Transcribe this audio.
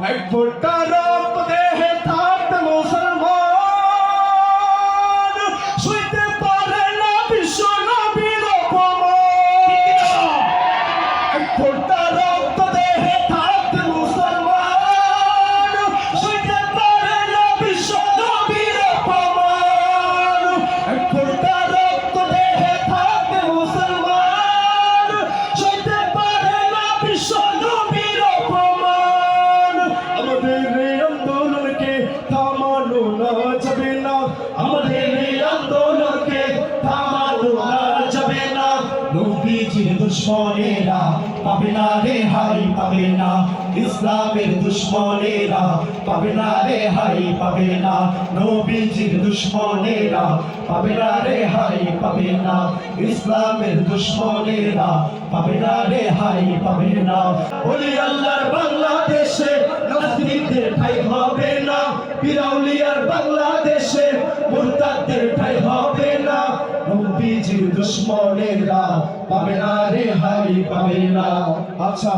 এক ফোঁটা রক্ত দেহে থাকতে মুসলমান সইতে পারে না বিশ্ব নবীর অপমান। এক ফোঁটা রক্ত দেহে থাকতে মুসলমান সইতে পারে না বিশ্ব নবীর অপমান। এক ফোঁটা রক্ত দেহে থাকতে মুসলমান সইতে পারে না বিশ্ব নবীর অপমান। আমাদের এই আন্দোলনকে থামানো না যাবে না, আমাদের এই আন্দোলনকে থামানো না যাবে না। নবীজির দুশ্মনেরা পাবে না রেহাই পাবে না, ইসলামের দুশ্মনেরা পাবে না রেহাই পাবে না। নবীজির দুশ্মনেরা পাবে না রেহাই পাবে না, ইসলামের দুশ্মনেরা পাবে না রেহাই পাবে না। ওলি আল্লাহর বাংলাদেশে নাস্তিকদের ঠাঁই হবে না, পিরাউলিয়ার বাংলাদেশে মুরতাদদের ঠাঁই হবে না। নবীজির দুশ্মনেরা পাবে না রেহাই পাবে না। আচ্ছা।